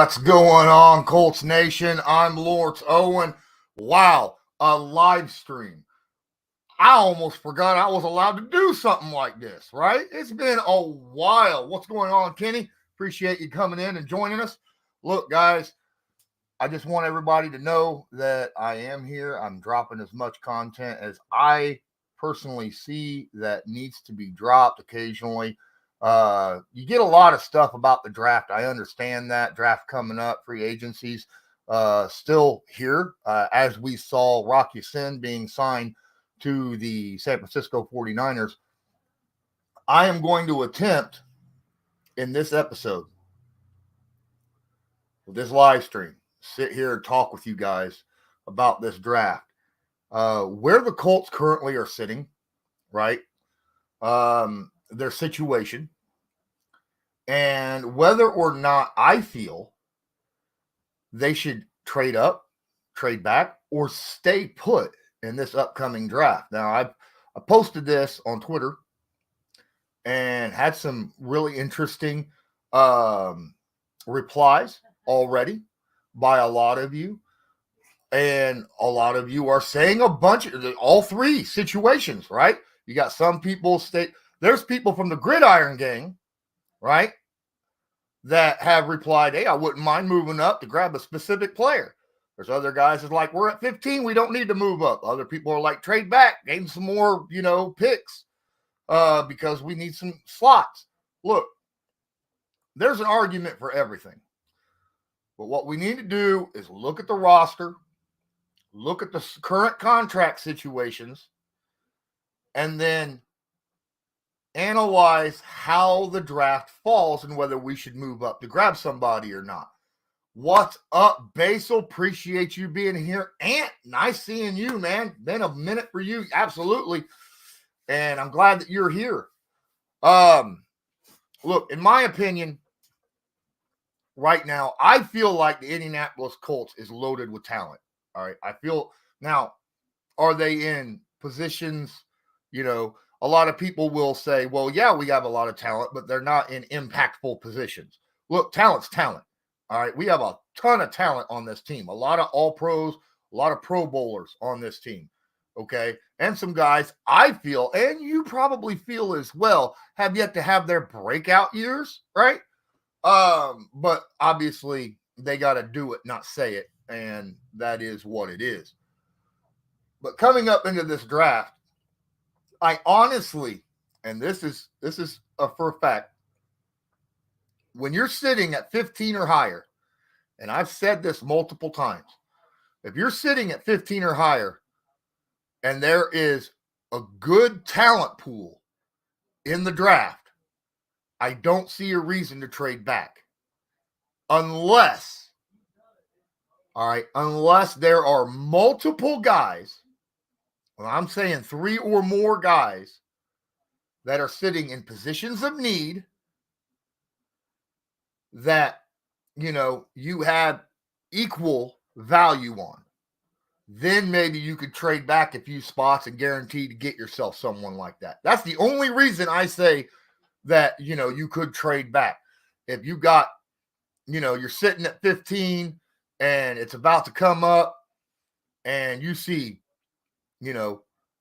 What's going on, Colts Nation? I'm Lawrence Owen. Wow, a live stream. I almost forgot I was allowed to do something like this, right? It's been a while. What's going on, Kenny? Appreciate you coming in and joining us. Look, guys, I just want everybody to know that I am here. I'm dropping as much content as I personally see that needs to be dropped occasionally. You get a lot of stuff about the draft. I understand that draft coming up, free agencies still here, as we saw Rocky Sin being signed to the San Francisco 49ers. I am going to attempt in this episode, with this live stream, sit here and talk with you guys about this draft, where the Colts currently are sitting, right? Their situation, and whether or not I feel they should trade up, trade back, or stay put in this upcoming draft. Now, I posted this on Twitter and had some really interesting replies already by a lot of you. And a lot of you are saying a bunch of all three situations, right? You got some people there's people from the Gridiron Gang, right, that have replied, hey, I wouldn't mind moving up to grab a specific player. There's other guys that's like, we're at 15, we don't need to move up. Other people are like, trade back, gain some more, picks because we need some slots. Look, there's an argument for everything. But what we need to do is look at the roster, look at the current contract situations, and then analyze how the draft falls and whether we should move up to grab somebody or not. What's up, Basil? Appreciate you being here. Ant, nice seeing you, man. Been a minute for you. Absolutely. And I'm glad that you're here. Look, in my opinion, right now, I feel like the Indianapolis Colts is loaded with talent. All right. I feel now, are they in positions, a lot of people will say, well, yeah, we have a lot of talent, but they're not in impactful positions. Look, talent's talent. All right. We have a ton of talent on this team, a lot of all pros, a lot of pro bowlers on this team. Okay. And some guys I feel, and you probably feel as well, have yet to have their breakout years. Right. But obviously they got to do it, not say it. And that is what it is. But coming up into this draft, I honestly, and this is for a fact, when you're sitting at 15 or higher, and I've said this multiple times, if you're sitting at 15 or higher and there is a good talent pool in the draft, I don't see a reason to trade back. Unless there are multiple guys, well, I'm saying 3 or more guys that are sitting in positions of need that, you have equal value on. Then maybe you could trade back a few spots and guarantee to get yourself someone like that. That's the only reason I say that, you could trade back. If you got, you're sitting at 15 and it's about to come up and you see,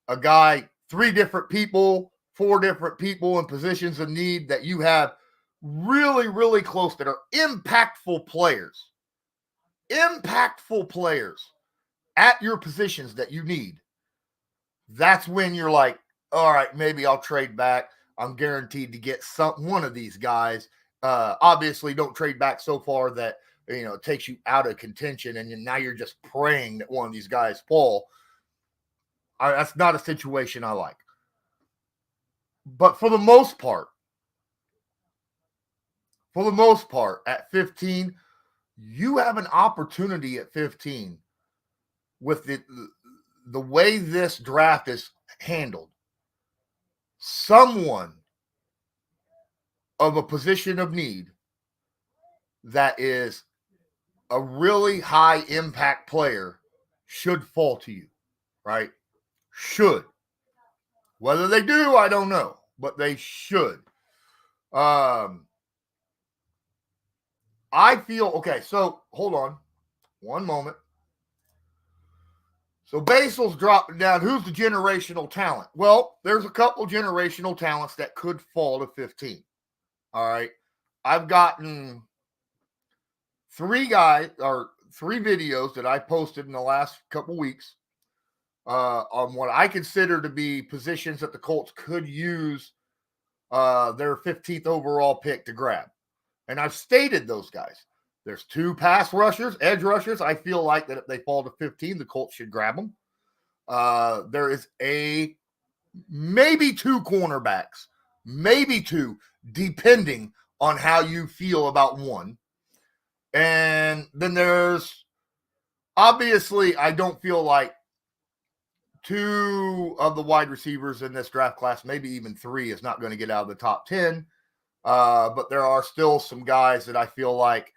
a guy, 3 different people, 4 different people in positions of need that you have really, really close that are impactful players at your positions that you need. That's when you're like, all right, maybe I'll trade back. I'm guaranteed to get one of these guys. Obviously, don't trade back so far that, it takes you out of contention and now you're just praying that one of these guys fall. That's not a situation I like. But for the most part, at 15, you have an opportunity at 15 with the way this draft is handled. Someone of a position of need that is a really high impact player should fall to you, right? Should. Whether they do, I don't know, but they should. I feel okay. So hold on one moment. So Basil's dropping down. Who's the generational talent? Well, there's a couple generational talents that could fall to 15. All right. I've gotten three videos that I posted in the last couple weeks on what I consider to be positions that the Colts could use their 15th overall pick to grab. And I've stated those guys. There's two pass rushers, edge rushers. I feel like that if they fall to 15, the Colts should grab them. There is maybe two cornerbacks, maybe two, depending on how you feel about one. And then there's obviously, I don't feel like two of the wide receivers in this draft class, maybe even three, is not going to get out of the top 10. But there are still some guys that I feel like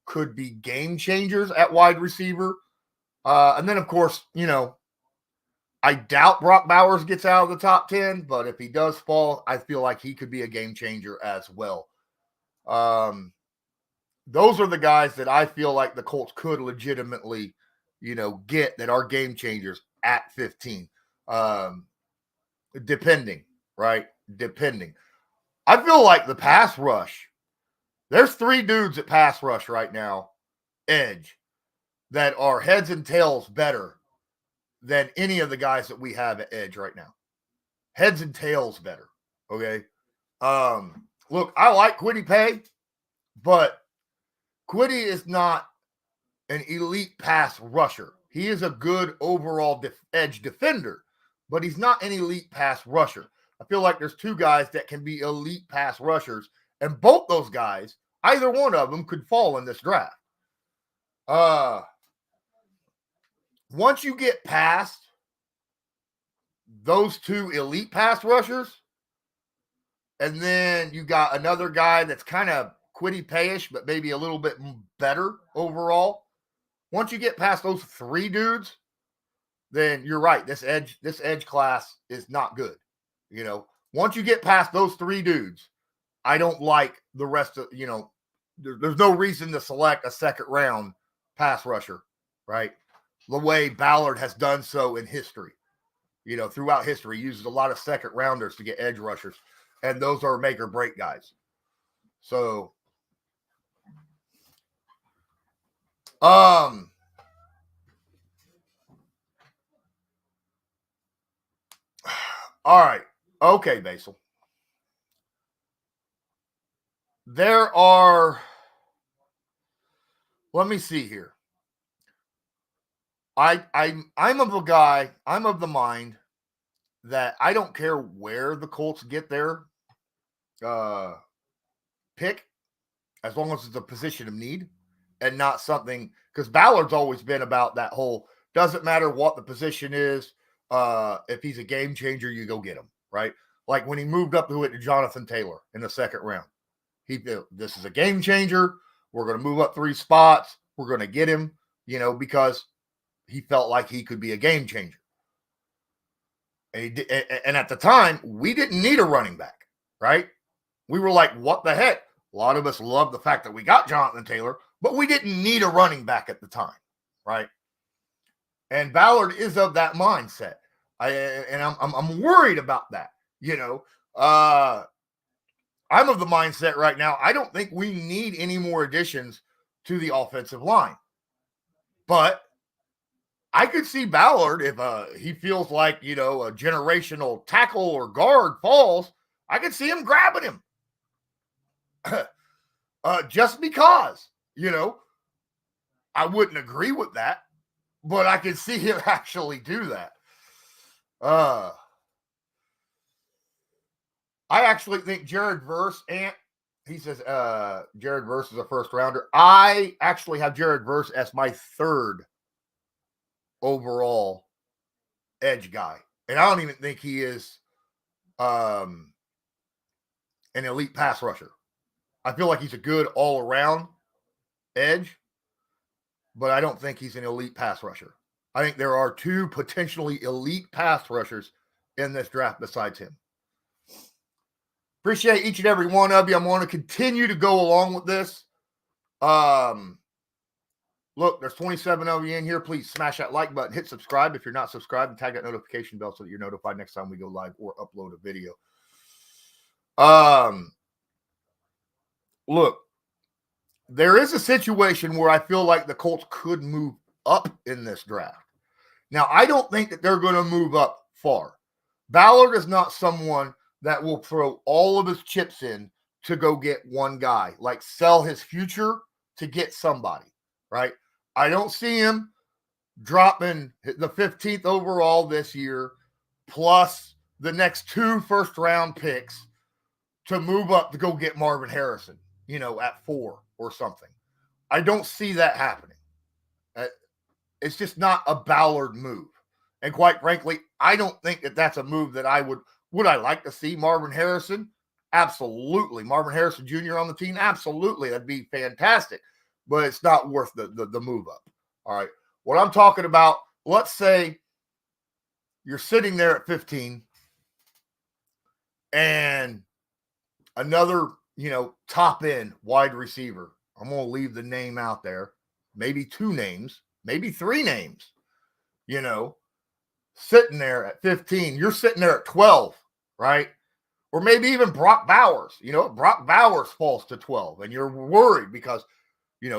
could be game changers at wide receiver. And then, of course, I doubt Brock Bowers gets out of the top 10, but if he does fall, I feel like he could be a game changer as well. Those are the guys that I feel like the Colts could legitimately, get that are game changers at 15. Depending, right? Depending. I feel like the pass rush, there's three dudes at pass rush right now, edge, that are heads and tails better than any of the guys that we have at edge right now. Heads and tails better, okay? Look, I like Kwity Paye, but Kwity is not an elite pass rusher. He is a good overall edge defender, but he's not an elite pass rusher. I feel like there's two guys that can be elite pass rushers, and both those guys, either one of them, could fall in this draft. Once you get past those two elite pass rushers, and then you got another guy that's kind of Kwity Paye-ish, but maybe a little bit better overall. Once you get past those three dudes, then you're right. This edge class is not good. Once you get past those three dudes, I don't like the rest of, there's no reason to select a second round pass rusher, right? The way Ballard has done so in history, throughout history, he uses a lot of second rounders to get edge rushers, and those are make or break guys. So, all right. Okay, Basil. Let me see here. I'm of the mind that I don't care where the Colts get their pick, as long as it's a position of need and not something, because Ballard's always been about that whole, doesn't matter what the position is, if he's a game changer, you go get him, right? Like when he moved up to Jonathan Taylor in the second round. This is a game changer. We're going to move up 3 spots. We're going to get him, because he felt like he could be a game changer. And at the time, we didn't need a running back, right? We were like, what the heck? A lot of us love the fact that we got Jonathan Taylor, but we didn't need a running back at the time, right? And Ballard is of that mindset. I'm worried about that, I'm of the mindset right now, I don't think we need any more additions to the offensive line. But I could see Ballard, if he feels like, a generational tackle or guard falls, I could see him grabbing him. Just because, I wouldn't agree with that, but I could see him actually do that. I actually think Jared Verse, he says Jared Verse is a first rounder. I actually have Jared Verse as my third overall edge guy. And I don't even think he is an elite pass rusher. I feel like he's a good all-around edge, but I don't think he's an elite pass rusher. I think there are 2 potentially elite pass rushers in this draft besides him. Appreciate each and every one of you. I'm going to continue to go along with this. Look, there's 27 of you in here. Please smash that like button, hit subscribe if you're not subscribed, and tag that notification bell so that you're notified next time we go live or upload a video. Look, there is a situation where I feel like the Colts could move up in this draft. Now, I don't think that they're going to move up far. Ballard is not someone that will throw all of his chips in to go get one guy, like sell his future to get somebody, right? I don't see him dropping the 15th overall this year plus the next 2 first-round picks to move up to go get Marvin Harrison, at 4 or something. I don't see that happening. It's just not a Ballard move. And quite frankly, I don't think that that's a move that I would I like to see Marvin Harrison? Absolutely. Marvin Harrison Jr. on the team? Absolutely. That'd be fantastic. But it's not worth the move up. All right. What I'm talking about, let's say you're sitting there at 15 and another, top end wide receiver. I'm going to leave the name out there. Maybe 2 names, maybe 3 names, sitting there at 15. You're sitting there at 12, right? Or maybe even Brock Bowers. Brock Bowers falls to 12, and you're worried because,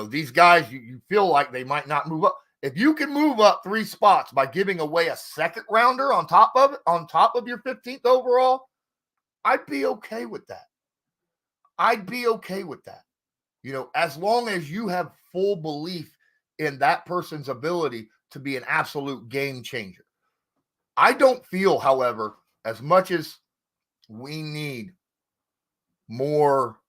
these guys, you feel like they might not move up. If you can move up 3 spots by giving away a second rounder on top of your 15th overall, I'd be okay with that. As long as you have full belief in that person's ability to be an absolute game changer. I don't feel, however, as much as we need more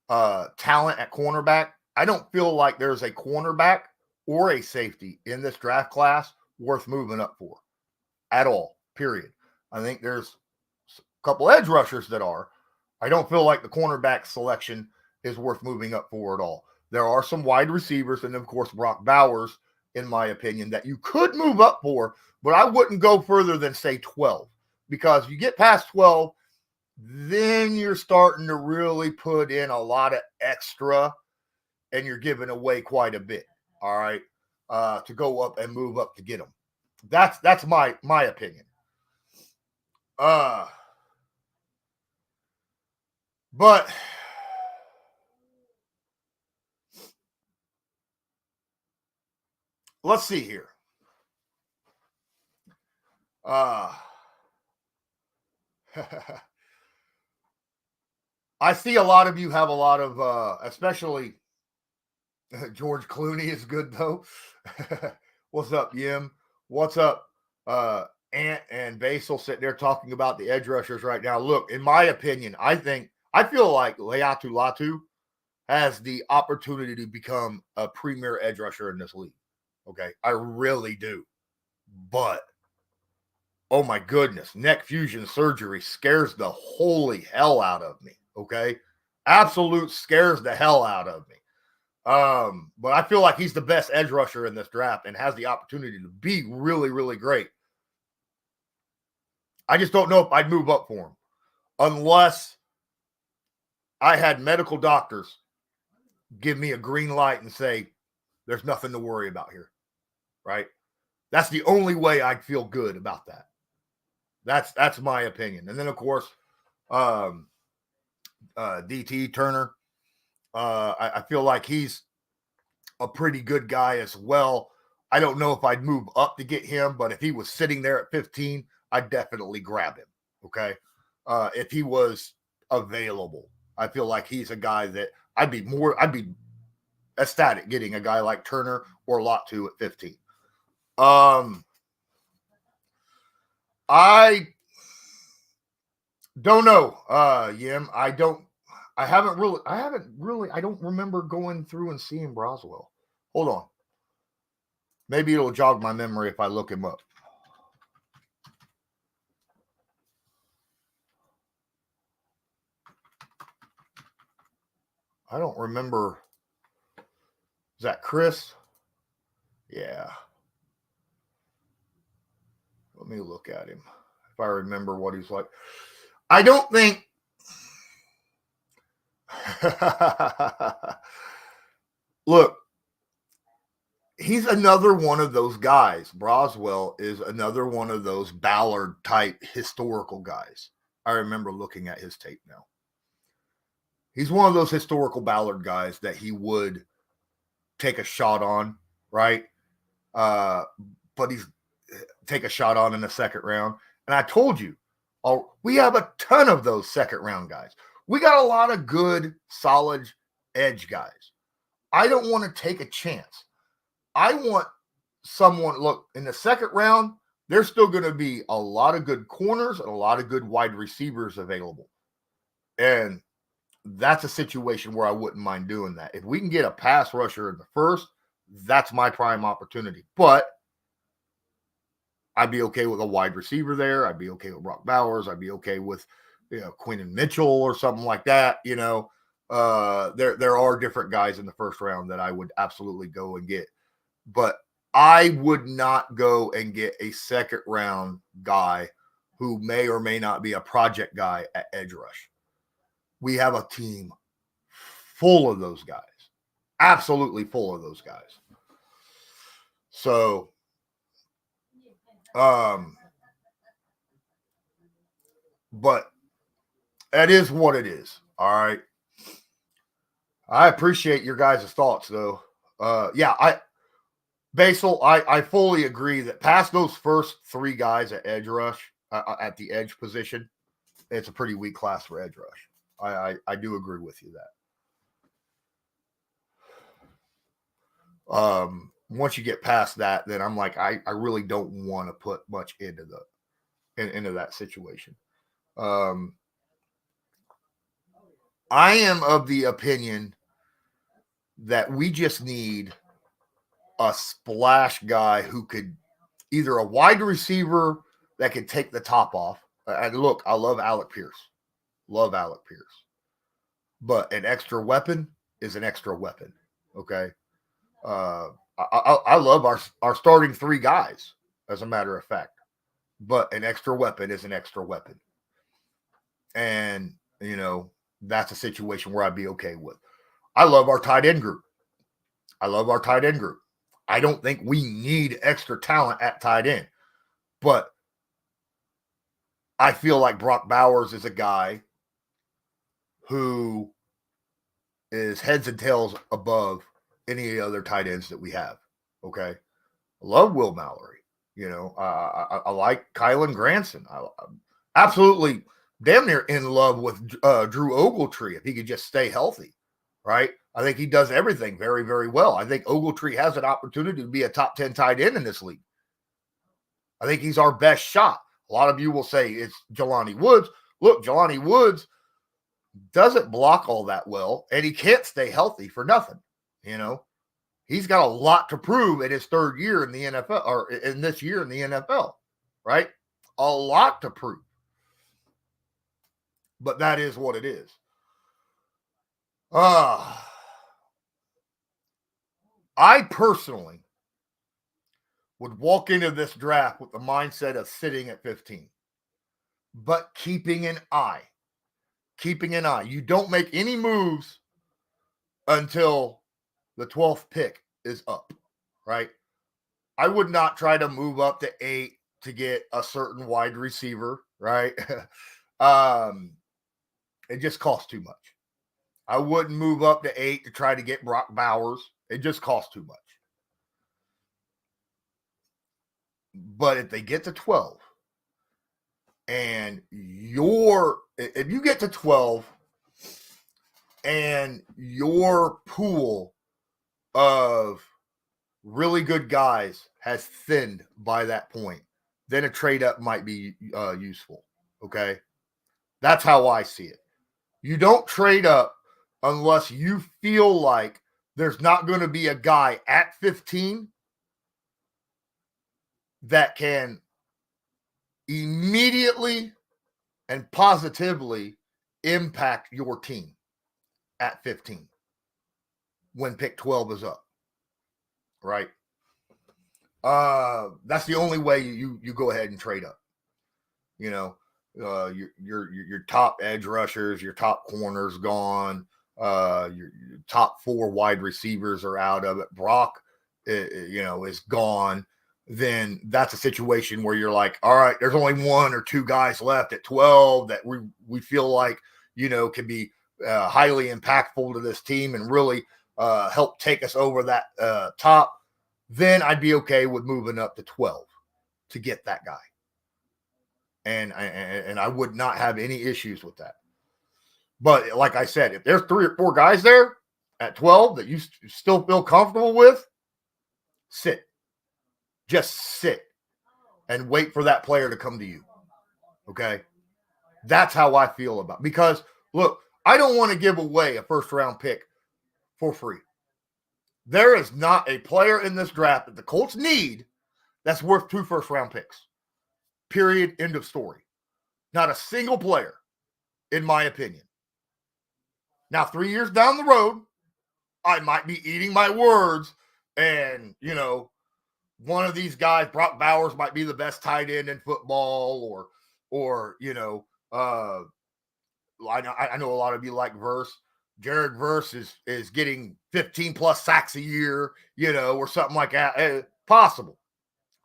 talent at cornerback, I don't feel like there's a cornerback or a safety in this draft class worth moving up for at all, period. I think there's a couple edge rushers that are. I don't feel like the cornerback selection is worth moving up for at all. There are some wide receivers, and of course, Brock Bowers, in my opinion, that you could move up for, but I wouldn't go further than, say, 12. Because if you get past 12, then you're starting to really put in a lot of extra, and you're giving away quite a bit, all right, to go up and move up to get them. That's my opinion. But let's see here. I see a lot of you have a lot of, especially George Clooney is good though. What's up, Yim? What's up, Ant and Basil sitting there talking about the edge rushers right now. Look, in my opinion, I feel like Leatu Latu has the opportunity to become a premier edge rusher in this league. Okay, I really do. But oh my goodness, neck fusion surgery scares the holy hell out of me. Okay, absolute scares the hell out of me. But I feel like he's the best edge rusher in this draft and has the opportunity to be really, really great. I just don't know if I'd move up for him unless I had medical doctors give me a green light and say, there's nothing to worry about here, right? That's the only way I'd feel good about that. That's my opinion. And then, of course, DT Turner, I feel like he's a pretty good guy as well. I don't know if I'd move up to get him, but if he was sitting there at 15, I'd definitely grab him, okay? If he was available. I feel like he's a guy that I'd be ecstatic getting a guy like Turner or Latu at 15. I don't know, Yim. I don't remember going through and seeing Broswell. Hold on. Maybe it'll jog my memory if I look him up. I don't remember. Is that Chris? Yeah. Let me look at him. If I remember what he's like. I don't think look, he's another one of those guys. Broswell is another one of those Ballard type historical guys. I remember looking at his tape now. He's one of those historical Ballard guys that he would take a shot on, right? But he's take a shot on in the second round. And I told you, we have a ton of those second round guys. We got a lot of good, solid edge guys. I don't want to take a chance. I want someone, look, in the second round, there's still going to be a lot of good corners and a lot of good wide receivers available. And that's a situation where I wouldn't mind doing that. If we can get a pass rusher in the first, that's my prime opportunity. But I'd be okay with a wide receiver there. I'd be okay with Brock Bowers. I'd be okay with, Quinton Mitchell or something like that. There are different guys in the first round that I would absolutely go and get. But I would not go and get a second round guy who may or may not be a project guy at edge rush. We have a team full of those guys, absolutely full of those guys. So, but that is what it is. All right. I appreciate your guys' thoughts, though. Basil, I fully agree that past those first three guys at edge rush, at the edge position, it's a pretty weak class for edge rush. I do agree with you that. Once you get past that, then I'm like, I really don't want to put much into that situation. I am of the opinion that we just need a splash guy who could either a wide receiver that could take the top off. And look, I love Alec Pierce. But an extra weapon is an extra weapon. Okay. I love our starting three guys, as a matter of fact. But an extra weapon is an extra weapon. And, that's a situation where I'd be okay with. I love our tight end group. I don't think we need extra talent at tight end. But I feel like Brock Bowers is a guy who is heads and tails above any other tight ends that we have. Okay. I love Will Mallory. I like Kylan Granson. I'm absolutely damn near in love with Drew Ogletree if he could just stay healthy, right? I think he does everything very, very well. I think Ogletree has an opportunity to be a top 10 tight end in this league. I think he's our best shot. A lot of you will say it's Jelani Woods. Look, Jelani Woods doesn't block all that well, and he can't stay healthy for nothing. He's got a lot to prove in his third year in the NFL, or in this year in the NFL, right? A lot to prove. But that is what it is. I personally would walk into this draft with the mindset of sitting at 15, but keeping an eye. You don't make any moves until the 12th pick is up, right? I would not try to move up to 8 to get a certain wide receiver, right? It just costs too much. I wouldn't move up to 8 to try to get Brock Bowers. It just costs too much. But if they get to 12, and if you get to 12 and your pool of really good guys has thinned by that point, then a trade up might be useful. Okay. That's how I see it. You don't trade up unless you feel like there's not going to be a guy at 15 that can immediately and positively impact your team at 15 when pick 12 is up, right? That's the only way you go ahead and trade up. Your top edge rushers, your top corners gone. Your top 4 wide receivers are out of it. Brock, is gone. Then that's a situation where you're like, all right, there's only 1 or 2 guys left at 12 that we feel like, can be highly impactful to this team and really help take us over that top. Then I'd be okay with moving up to 12 to get that guy. And I would not have any issues with that. But like I said, if there's 3 or 4 guys there at 12 that you still feel comfortable with, sit. Just sit and wait for that player to come to you. Okay? That's how I feel about it. Because, look, I don't want to give away a first-round pick for free. There is not a player in this draft that the Colts need that's worth 2 first-round picks. Period. End of story. Not a single player, in my opinion. Now, 3 years down the road, I might be eating my words and, one of these guys, Brock Bowers, might be the best tight end in football, or I know a lot of you like Verse. Jared Verse is getting 15 plus sacks a year, or something like that. Possible.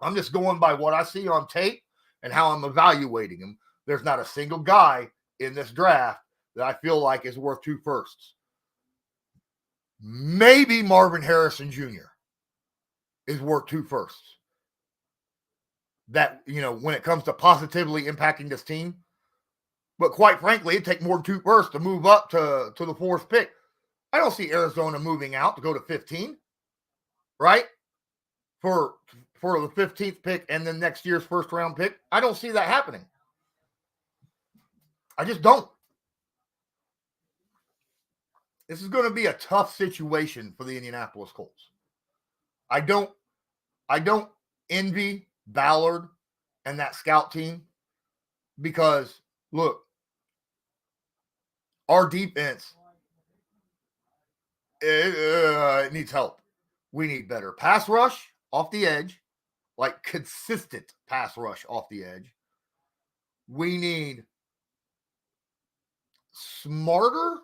I'm just going by what I see on tape and how I'm evaluating him. There's not a single guy in this draft that I feel like is worth 2 firsts. Maybe Marvin Harrison Jr. is worth 2 firsts. That, when it comes to positively impacting this team. But quite frankly, it'd take more than 2 firsts to move up to the 4th pick. I don't see Arizona moving out to go to 15, right? For the 15th pick and then next year's first-round pick. I don't see that happening. I just don't. This is going to be a tough situation for the Indianapolis Colts. I don't envy Ballard and that scout team because, look, our defense, it needs help. We need better pass rush off the edge, like consistent pass rush off the edge. We need smarter,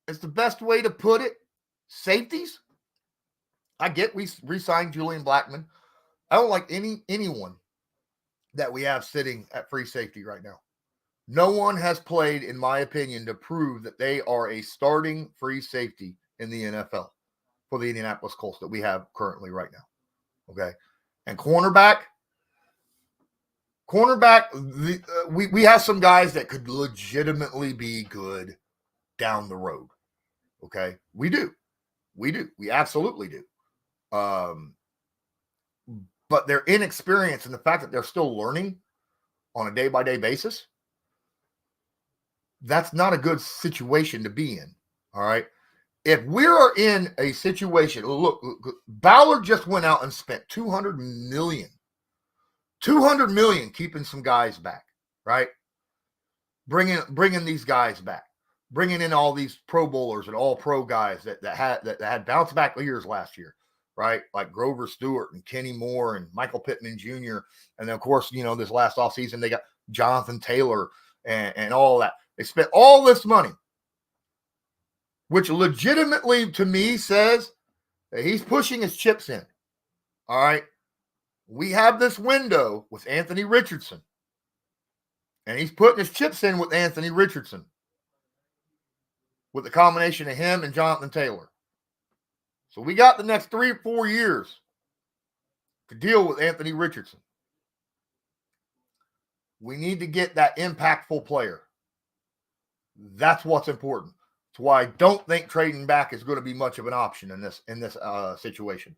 is the best way to put it, safeties. I get we re-signed Julian Blackmon. I don't like anyone that we have sitting at free safety right now. No one has played, in my opinion, to prove that they are a starting free safety in the NFL for the Indianapolis Colts that we have currently right now. Okay. And cornerback, we have some guys that could legitimately be good down the road. Okay. We do. We absolutely do. But their inexperience and the fact that they're still learning on a day-by-day basis, that's not a good situation to be in. All right. If we're in a situation, look, Ballard just went out and spent $200 million keeping some guys back, right? Bringing these guys back, bringing in all these Pro Bowlers and all pro guys that had bounce back years last year, right? Like Grover Stewart and Kenny Moore and Michael Pittman Jr. And then, of course, this last offseason, they got Jonathan Taylor and all that. They spent all this money, which legitimately to me says that he's pushing his chips in. All right. We have this window with Anthony Richardson, and he's putting his chips in with Anthony Richardson with the combination of him and Jonathan Taylor. So we got the next 3 or 4 years to deal with Anthony Richardson. We need to get that impactful player. That's what's important. That's why I don't think trading back is going to be much of an option in this situation.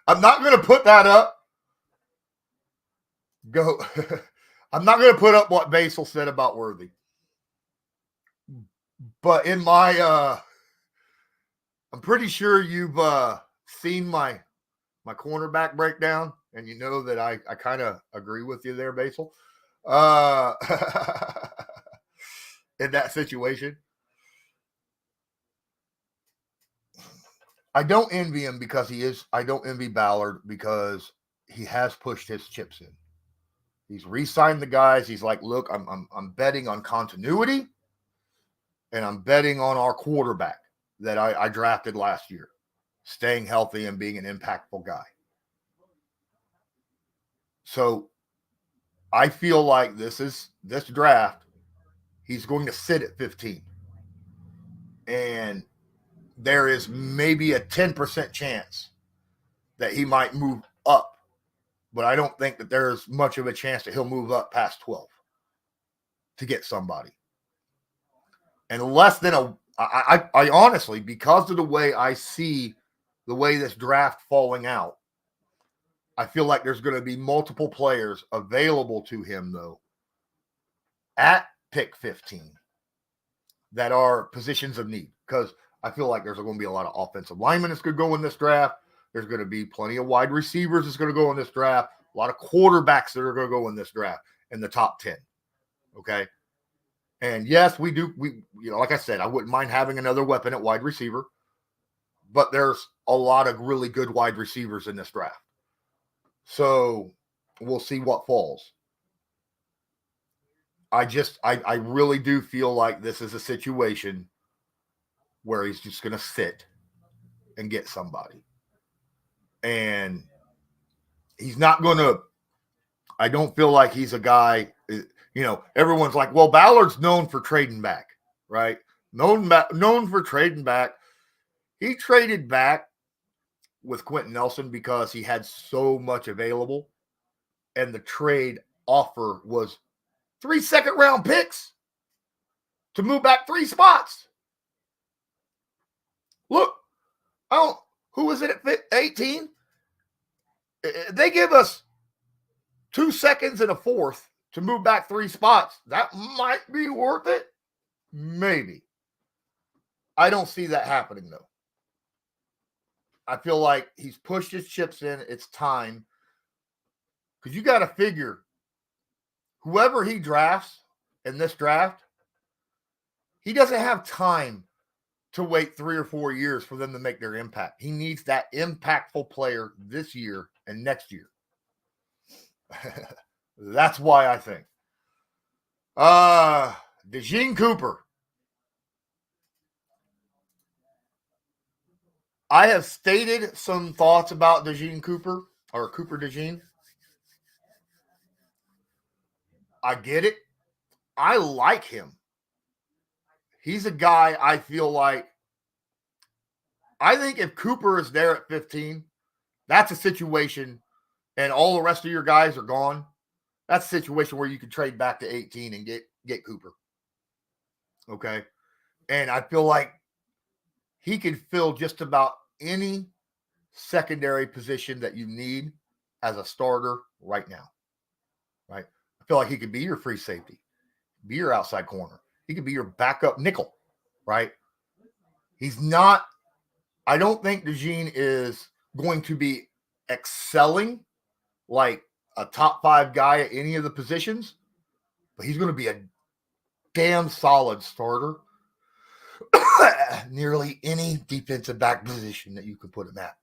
I'm not going to put that up. I'm not going to put up what Basil said about Worthy. But in my, I'm pretty sure you've seen my cornerback breakdown, and you know that I kind of agree with you there, Basil. In that situation. I don't envy him because I don't envy Ballard because he has pushed his chips in. He's re-signed the guys. He's like, look, I'm betting on continuity, and I'm betting on our quarterback that I drafted last year, staying healthy and being an impactful guy. So I feel like this draft, he's going to sit at 15. And there is maybe a 10% chance that he might move up. But I don't think that there's much of a chance that he'll move up past 12 to get somebody. And less than I honestly, because of the way I see the way this draft falling out, I feel like there's going to be multiple players available to him, though, at pick 15 that are positions of need. Because I feel like there's going to be a lot of offensive linemen that's going to go in this draft. There's going to be plenty of wide receivers that's going to go in this draft. A lot of quarterbacks that are going to go in this draft in the top 10. Okay. And yes, we like I said, I wouldn't mind having another weapon at wide receiver, but there's a lot of really good wide receivers in this draft. So we'll see what falls. I really do feel like this is a situation where he's just going to sit and get somebody. And he's not going to, I don't feel like he's a guy, everyone's like, well, Ballard's known for trading back, right? Known for trading back. He traded back with Quentin Nelson because he had so much available. And the trade offer was 3 second-round picks to move back 3 spots. Look, who was it at 18? They give us 2 seconds and a fourth to move back 3 spots. That might be worth it. Maybe. I don't see that happening, though. I feel like he's pushed his chips in. It's time. Because you got to figure, whoever he drafts in this draft, he doesn't have time to wait 3 or 4 years for them to make their impact. He needs that impactful player this year and next year. That's why I think. DeJean Cooper. I have stated some thoughts about DeJean Cooper, or Cooper DeJean. I get it. I like him. He's a guy I feel like, I think if Cooper is there at 15, that's a situation, and all the rest of your guys are gone. That's a situation where you can trade back to 18 and get Cooper. Okay. And I feel like he can fill just about any secondary position that you need as a starter right now. Right. I feel like he could be your free safety, be your outside corner. He could be your backup nickel. Right. He's not, I don't think DeJean is going to be excelling like a top 5 guy at any of the positions, but he's going to be a damn solid starter nearly any defensive back position that you could put him at.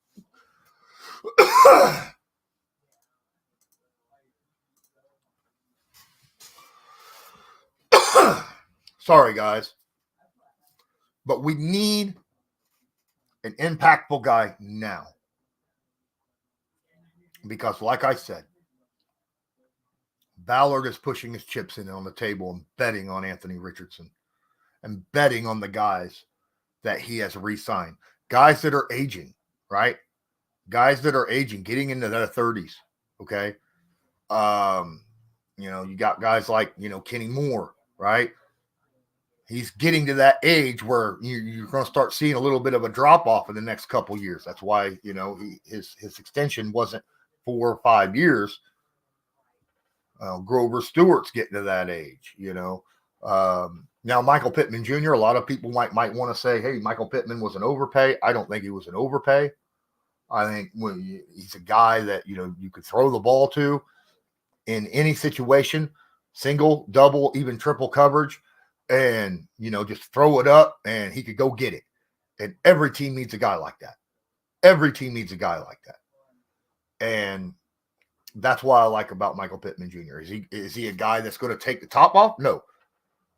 Sorry, guys. But we need an impactful guy now. Because, like I said, Ballard is pushing his chips in on the table and betting on Anthony Richardson and betting on the guys that he has re-signed. Guys that are aging, right? Guys that are aging, getting into their 30s, okay? You got guys like, Kenny Moore, right? He's getting to that age where you're going to start seeing a little bit of a drop-off in the next couple years. That's why, his extension wasn't 4 or 5 years. Grover Stewart's getting to that age, Now, Michael Pittman Jr., a lot of people might want to say, hey, Michael Pittman was an overpay. I don't think he was an overpay. I think he's a guy that, you could throw the ball to in any situation, single, double, even triple coverage, and, just throw it up and he could go get it. And every team needs a guy like that. Every team needs a guy like that. And That's what I like about Michael Pittman Jr. Is he a guy that's going to take the top off? No,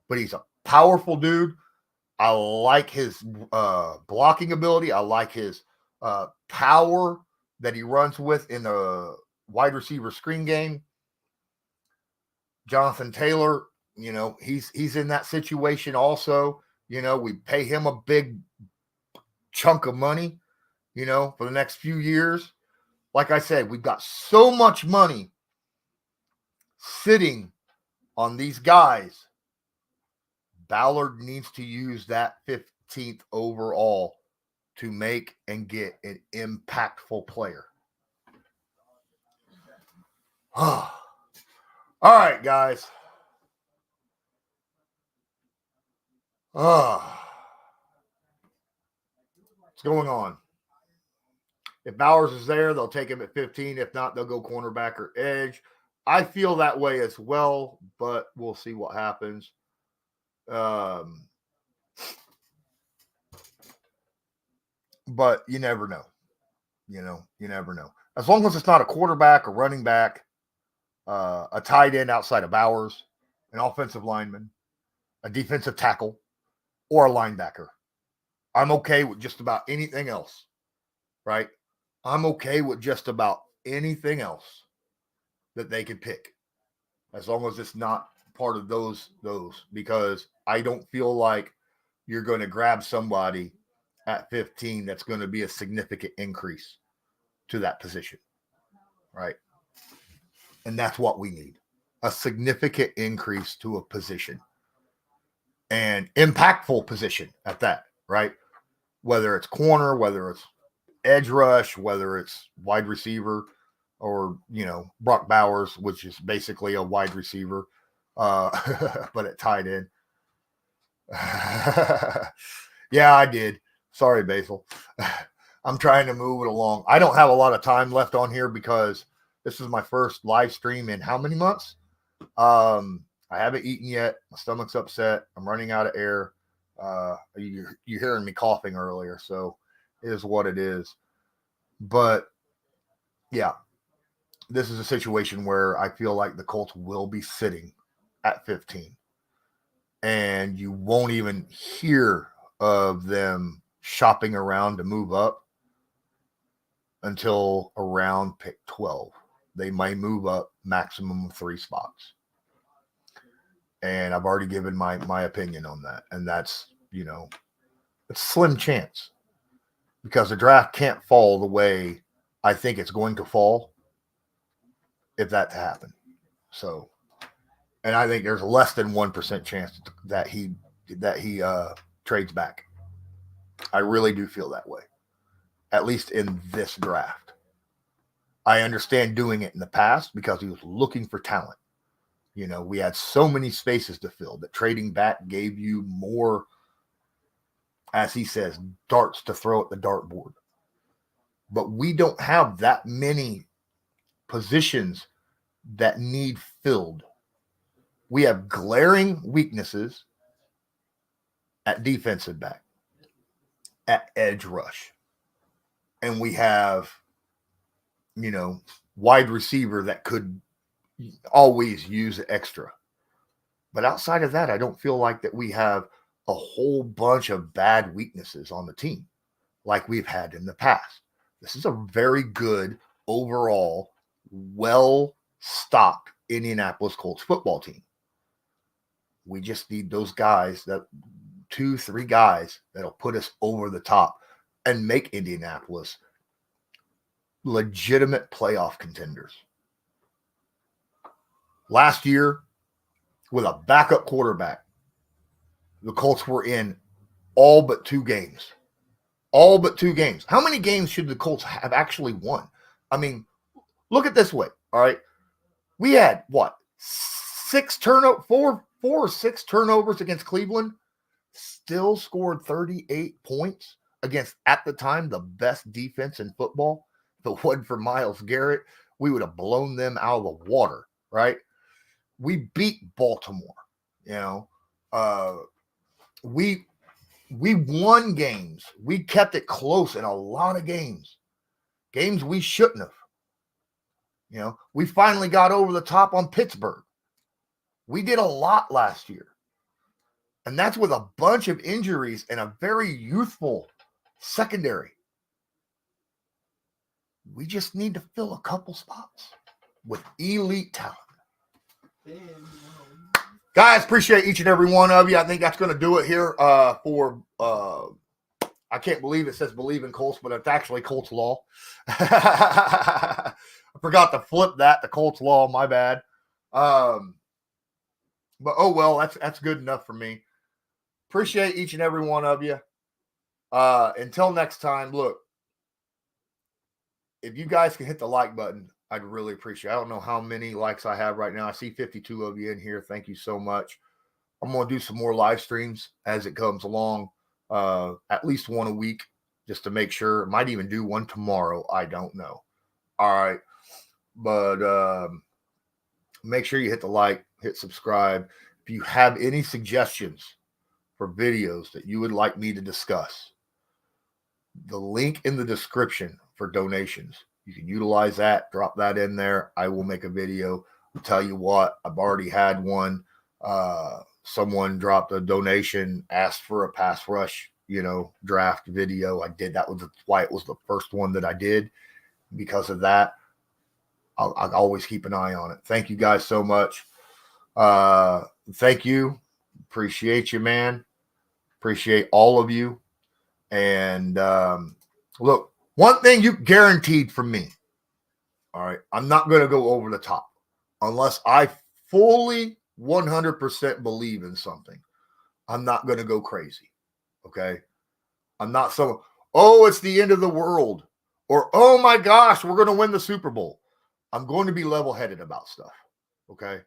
but he's a powerful dude. I like his blocking ability. I like his power that he runs with in the wide receiver screen game. Jonathan Taylor, he's in that situation also. We pay him a big chunk of money, for the next few years. Like I said, we've got so much money sitting on these guys. Ballard needs to use that 15th overall to make and get an impactful player. All right, guys. What's going on? If Bowers is there, they'll take him at 15. If not, they'll go cornerback or edge. I feel that way as well, but we'll see what happens. But you never know. You never know. As long as it's not a quarterback, a running back, a tight end outside of Bowers, an offensive lineman, a defensive tackle, or a linebacker, I'm okay with just about anything else, right? I'm okay with just about anything else that they could pick, as long as it's not part of those, because I don't feel like you're going to grab somebody at 15 that's going to be a significant increase to that position, right? And that's what we need, a significant increase to a position, and impactful position at that, right? Whether it's corner, whether it's edge rush, whether it's wide receiver, or, Brock Bowers, which is basically a wide receiver, but at tight end. Yeah, I did. Sorry, Basil. I'm trying to move it along. I don't have a lot of time left on here because this is my first live stream in how many months? I haven't eaten yet. My stomach's upset. I'm running out of air. You're hearing me coughing earlier, so it is what it is. But yeah, this is a situation where I feel like the Colts will be sitting at 15, and you won't even hear of them shopping around to move up until around pick 12. They might move up maximum of 3 spots. And I've already given my opinion on that. And that's, it's a slim chance, because the draft can't fall the way I think it's going to fall if that to happen. So, and I think there's less than 1% chance that he trades back. I really do feel that way, at least in this draft. I understand doing it in the past because he was looking for talent. We had so many spaces to fill that trading back gave you more, as he says, darts to throw at the dartboard. But we don't have that many positions that need filled. We have glaring weaknesses at defensive back, at edge rush. And we have, wide receiver that could always use extra. But outside of that, I don't feel like that we have a whole bunch of bad weaknesses on the team like we've had in the past. This is a very good overall, well-stocked Indianapolis Colts football team. We just need those guys, that 2-3 guys that'll put us over the top and make Indianapolis legitimate playoff contenders. Last year, with a backup quarterback, the Colts were in all but 2 games. All but 2 games. How many games should the Colts have actually won? I mean, look at this way, all right? We had, 4 or 6 turnovers against Cleveland, still scored 38 points against, at the time, the best defense in football. If it wasn't for Myles Garrett, we would have blown them out of the water, right? We beat Baltimore, we won games. We kept it close in a lot of games we shouldn't have. You know, we finally got over the top on Pittsburgh. We did a lot last year. And that's with a bunch of injuries and a very youthful secondary. We just need to fill a couple spots with elite talent. Guys, appreciate each and every one of you. I think that's going to do it here for I can't believe it says Believe in Colts, but it's actually Colts Law. I forgot to flip that to Colts Law. My bad. But oh well, that's good enough for me. Appreciate each and every one of you. Until next time, look, if you guys can hit the like button, I'd really appreciate it. I don't know how many likes I have right now. I see 52 of you in here. Thank you so much. I'm going to do some more live streams as it comes along, at least one a week, just to make sure. Might even do one tomorrow. I don't know. All right. But make sure you hit the like, hit subscribe. If you have any suggestions for videos that you would like me to discuss, the link in the description for donations. You can utilize that, drop that in there. I will make a video. I'll tell you what, I've already had one. Someone dropped a donation, asked for a pass rush, draft video. I did. That was why it was the first one that I did. Because of that, I'll always keep an eye on it. Thank you guys so much. Thank you. Appreciate you, man. Appreciate all of you. And look, one thing you guaranteed from me, all right, I'm not going to go over the top unless I fully 100% believe in something. I'm not going to go crazy, okay? I'm not so, oh, it's the end of the world, or, oh, my gosh, we're going to win the Super Bowl. I'm going to be level-headed about stuff, okay?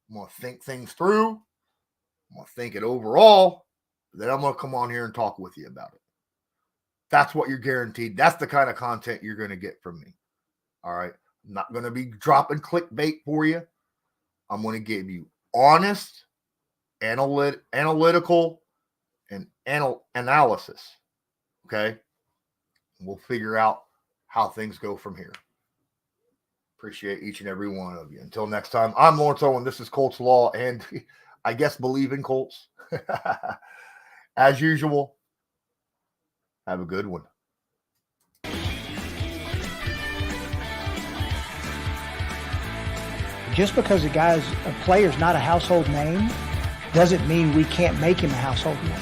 I'm going to think things through. I'm going to think it overall. Then I'm going to come on here and talk with you about it. That's what you're guaranteed. That's the kind of content you're going to get from me. All right. I'm not going to be dropping clickbait for you. I'm going to give you honest, analytical, and analysis. Okay. We'll figure out how things go from here. Appreciate each and every one of you. Until next time, I'm Lawrence Owen. This is Colts Law, and I guess Believe in Colts. As usual, have a good one. Just because a player's not a household name doesn't mean we can't make him a household name.